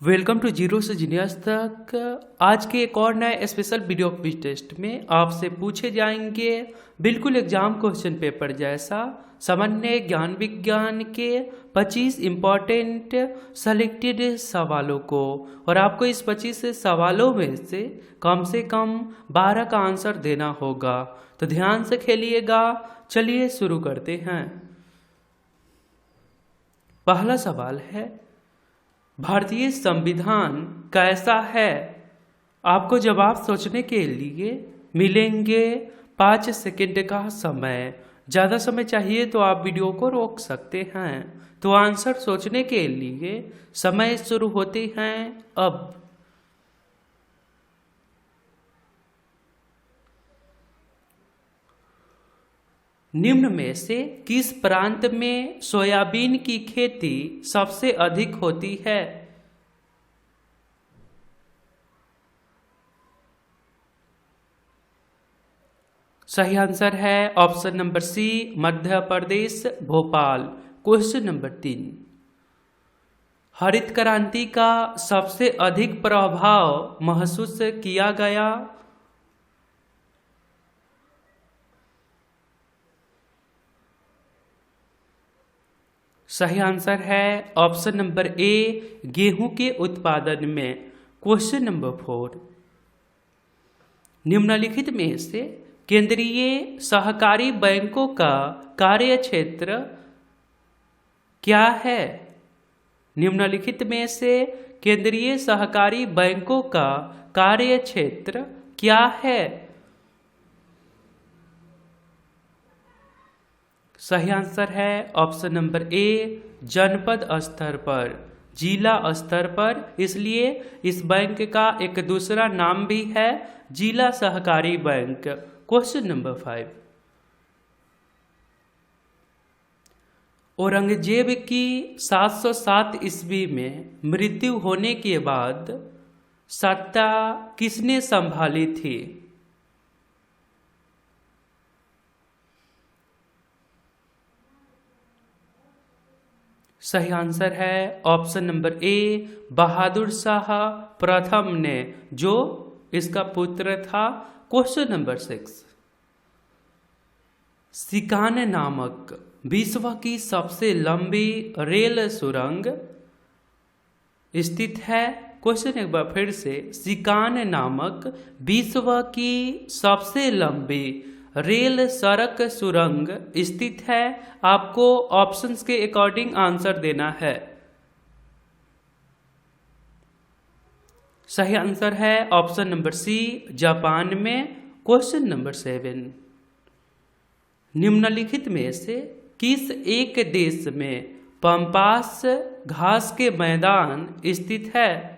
Welcome to zero से genius तक। आज के एक और नए स्पेशल वीडियो क्विज टेस्ट में आपसे पूछे जाएंगे बिल्कुल एग्जाम क्वेश्चन पेपर जैसा सामान्य ज्ञान विज्ञान के 25 इम्पॉर्टेंट सेलेक्टेड सवालों को, और आपको इस 25 सवालों में से कम 12 का आंसर देना होगा। तो ध्यान से खेलिएगा। चलिए शुरू करते हैं। पहला सवाल है, भारतीय संविधान कैसा है? आपको जवाब सोचने के लिए मिलेंगे 5 सेकंड का समय। ज़्यादा समय चाहिए तो आप वीडियो को रोक सकते हैं। तो आंसर सोचने के लिए समय शुरू होते हैं अब। निम्न में से किस प्रांत में सोयाबीन की खेती सबसे अधिक होती है? सही आंसर है ऑप्शन नंबर सी, मध्य प्रदेश, भोपाल। क्वेश्चन नंबर 3, हरित क्रांति का सबसे अधिक प्रभाव महसूस किया गया? सही आंसर है ऑप्शन नंबर ए, गेहूं के उत्पादन में। क्वेश्चन नंबर 4, निम्नलिखित में से केंद्रीय सहकारी बैंकों का कार्य क्षेत्र क्या है? निम्नलिखित में से केंद्रीय सहकारी बैंकों का कार्य क्षेत्र क्या है? सही आंसर है ऑप्शन नंबर ए, जनपद स्तर पर, जिला स्तर पर। इसलिए इस बैंक का एक दूसरा नाम भी है जिला सहकारी बैंक। क्वेश्चन नंबर 5, औरंगजेब की 707 ईस्वी में मृत्यु होने के बाद सत्ता किसने संभाली थी? सही आंसर है ऑप्शन नंबर ए, बहादुर शाह प्रथम ने, जो इसका पुत्र था। क्वेश्चन नंबर 6, सिकान नामक विश्व की सबसे लंबी रेल सुरंग स्थित है? क्वेश्चन एक बार फिर से, सिकान नामक विश्व की सबसे लंबी रेल सड़क सुरंग स्थित है? आपको ऑप्शंस के अकॉर्डिंग आंसर देना है। सही आंसर है ऑप्शन नंबर सी, जापान में। क्वेश्चन नंबर 7, निम्नलिखित में से किस एक देश में पम्पास घास के मैदान स्थित है?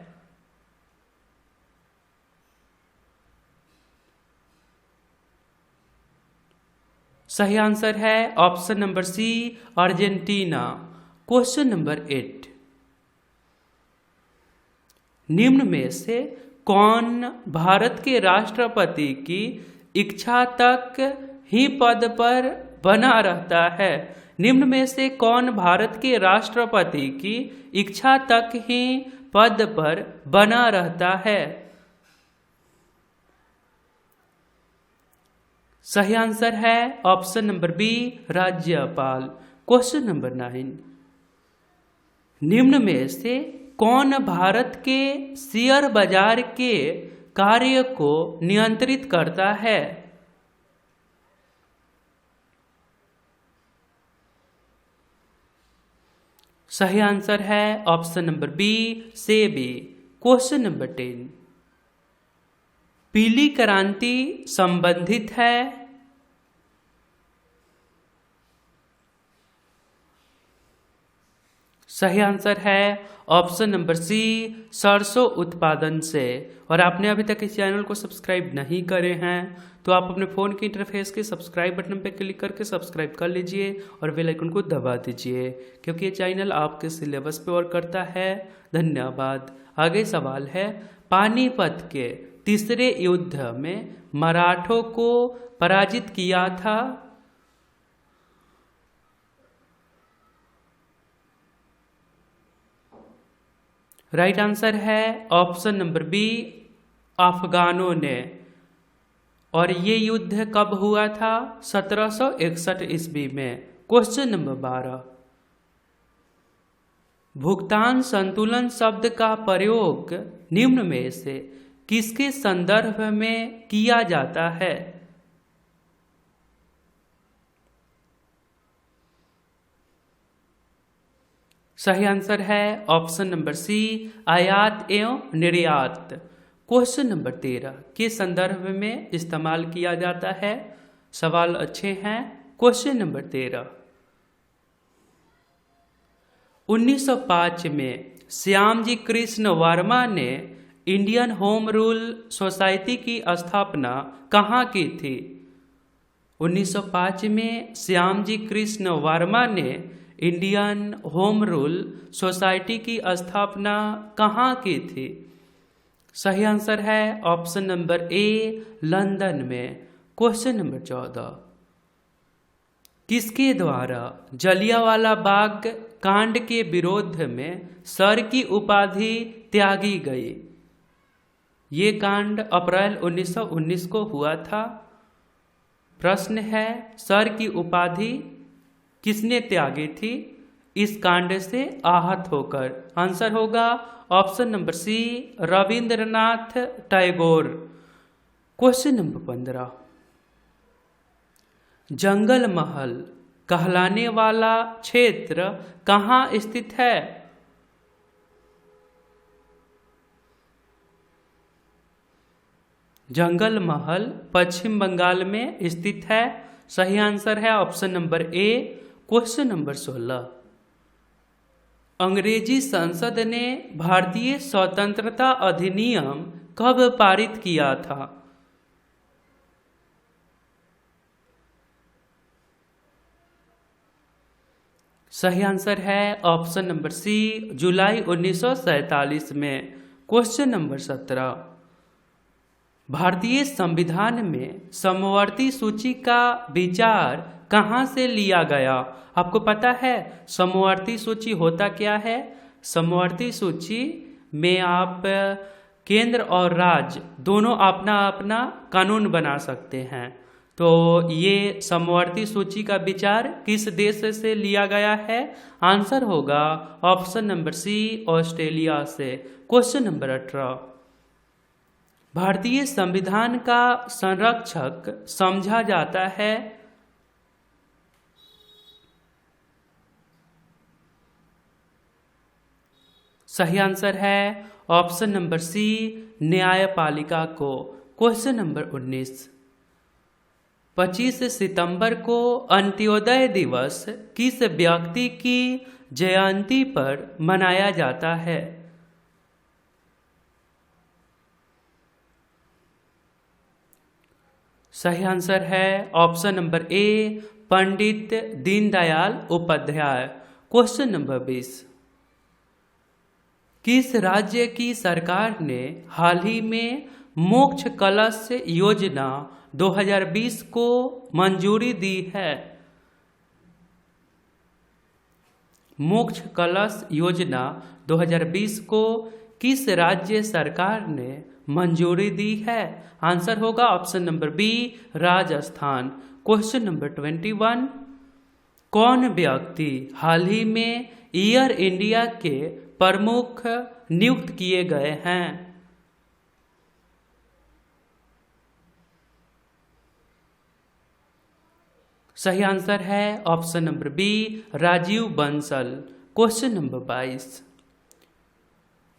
सही आंसर है option number C, Argentina. Question number 8, निम्न में से कौन भारत के राष्ट्रपति की इच्छा तक ही पद पर बना रहता है? निम्न में से कौन भारत के राष्ट्रपति की इच्छा तक ही पद पर बना रहता है? सही आंसर है ऑप्शन नंबर बी, राज्यपाल। क्वेश्चन नंबर 9, निम्न में से कौन भारत के शेयर बाजार के कार्य को नियंत्रित करता है? सही आंसर है option number B, SEBI. Question number 10, पीली क्रांति संबंधित है? सही आंसर है ऑप्शन नंबर सी, सरसों उत्पादन से। और आपने अभी तक इस चैनल को सब्सक्राइब नहीं करे हैं तो आप अपने फ़ोन के इंटरफेस के सब्सक्राइब बटन पर क्लिक करके सब्सक्राइब कर लीजिए और बेल आइकन को दबा दीजिए, क्योंकि ये चैनल आपके सिलेबस पे वर्क करता है। धन्यवाद। आगे सवाल है, पानीपत के तीसरे युद्ध में मराठों को पराजित किया था? राइट आंसर है ऑप्शन नंबर बी, अफगानों ने। और ये युद्ध कब हुआ था? 1761 ईस्वी में। क्वेश्चन नंबर 12, भुगतान संतुलन शब्द का प्रयोग निम्न में से किसके संदर्भ में किया जाता है? सही आंसर है ऑप्शन नंबर सी, आयात एवं निर्यात। क्वेश्चन नंबर 13 के संदर्भ में इस्तेमाल किया जाता है। सवाल अच्छे हैं। क्वेश्चन नंबर 13, 1905 में श्यामजी कृष्ण वर्मा ने इंडियन होम रूल सोसाइटी की स्थापना कहाँ की थी? 1905 में श्यामजी कृष्ण वर्मा ने इंडियन होम रूल सोसाइटी की स्थापना कहाँ की थी? सही आंसर है ऑप्शन नंबर ए, लंदन में। क्वेश्चन नंबर 14, किसके द्वारा जलियांवाला बाग कांड के विरोध में सर की उपाधि त्यागी गई? ये कांड अप्रैल 1919 को हुआ था। प्रश्न है, सर की उपाधि किसने त्यागी थी इस कांड से आहत होकर? आंसर होगा option number C, Rabindranath Tagore. Question number 15, जंगल महल कहलाने वाला क्षेत्र कहाँ स्थित है? जंगल महल पश्चिम बंगाल में स्थित है। सही आंसर है ऑप्शन नंबर ए। क्वेश्चन नंबर 16, अंग्रेजी संसद ने भारतीय स्वतंत्रता अधिनियम कब पारित किया था? सही आंसर है ऑप्शन नंबर सी, जुलाई 1947 में। क्वेश्चन नंबर 17, भारतीय संविधान में समवर्ती सूची का विचार कहाँ से लिया गया? आपको पता है समवर्ती सूची होता क्या है? समवर्ती सूची में आप केंद्र और राज्य दोनों अपना अपना कानून बना सकते हैं। तो ये समवर्ती सूची का विचार किस देश से लिया गया है? आंसर होगा ऑप्शन नंबर सी, ऑस्ट्रेलिया से। क्वेश्चन नंबर 18, भारतीय संविधान का संरक्षक समझा जाता है? सही आंसर है ऑप्शन नंबर सी, न्यायपालिका को। क्वेश्चन नंबर 19, 25 सितंबर को अंत्योदय दिवस किस व्यक्ति की जयंती पर मनाया जाता है? सही आंसर है option number A, Pandit Deendayal Upadhyay. Question number 20, किस राज्य की सरकार ने हाल ही में मोक्ष कलश योजना 2020 को मंजूरी दी है? मोक्ष कलश योजना 2020 को किस राज्य सरकार ने मंजूरी दी है? आंसर होगा option number B, Rajasthan. Question number 21, कौन व्यक्ति हाल ही में एयर इंडिया के प्रमुख नियुक्त किए गए हैं? सही आंसर है option number B, Rajeev Bansal. Question number 22,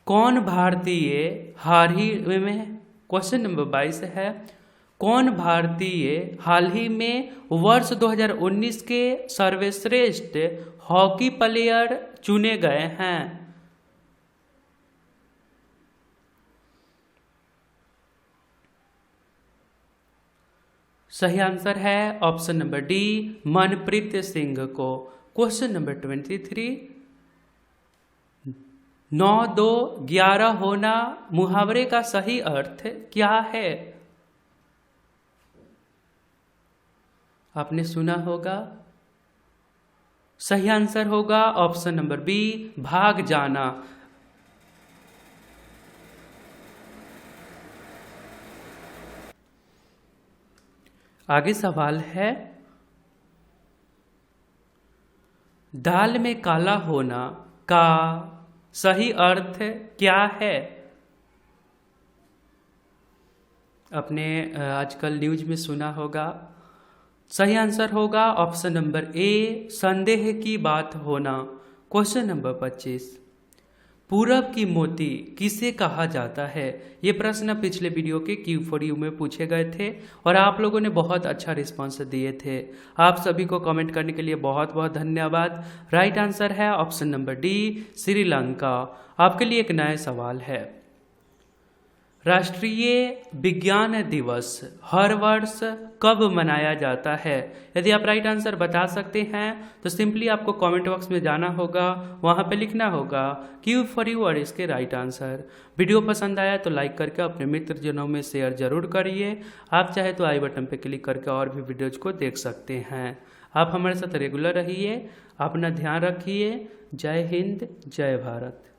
कौन भारतीय हाल ही में, क्वेश्चन नंबर 22 है, कौन भारतीय हाल ही में वर्ष 2019 के सर्वश्रेष्ठ हॉकी प्लेयर चुने गए हैं? सही आंसर है option number D, Manpreet Singh को। क्वेश्चन नंबर 23, 9-2-11 होना मुहावरे का सही अर्थ क्या है? आपने सुना होगा। सही आंसर होगा ऑप्शन नंबर बी, भाग जाना। आगे सवाल है, दाल में काला होना का सही अर्थ क्या है? आपने आजकल न्यूज में सुना होगा। सही आंसर होगा ऑप्शन नंबर ए, संदेह की बात होना। क्वेश्चन नंबर 25, पूरब की मोती किसे कहा जाता है? ये प्रश्न पिछले वीडियो के Q4U में पूछे गए थे और आप लोगों ने बहुत अच्छा रिस्पांस दिए थे। आप सभी को कमेंट करने के लिए बहुत बहुत धन्यवाद। राइट आंसर है ऑप्शन नंबर डी, श्रीलंका। आपके लिए एक नया सवाल है, राष्ट्रीय विज्ञान दिवस हर वर्ष कब मनाया जाता है? यदि आप राइट आंसर बता सकते हैं तो सिंपली आपको कमेंट बॉक्स में जाना होगा, वहां पे लिखना होगा Q4U और इसके राइट आंसर। वीडियो पसंद आया तो लाइक करके अपने मित्रजनों में शेयर जरूर करिए। आप चाहे तो आई बटन पे क्लिक करके और भी वीडियोज को देख सकते हैं। आप हमारे साथ रेगुलर रहिए, अपना ध्यान रखिए। जय हिंद, जय भारत।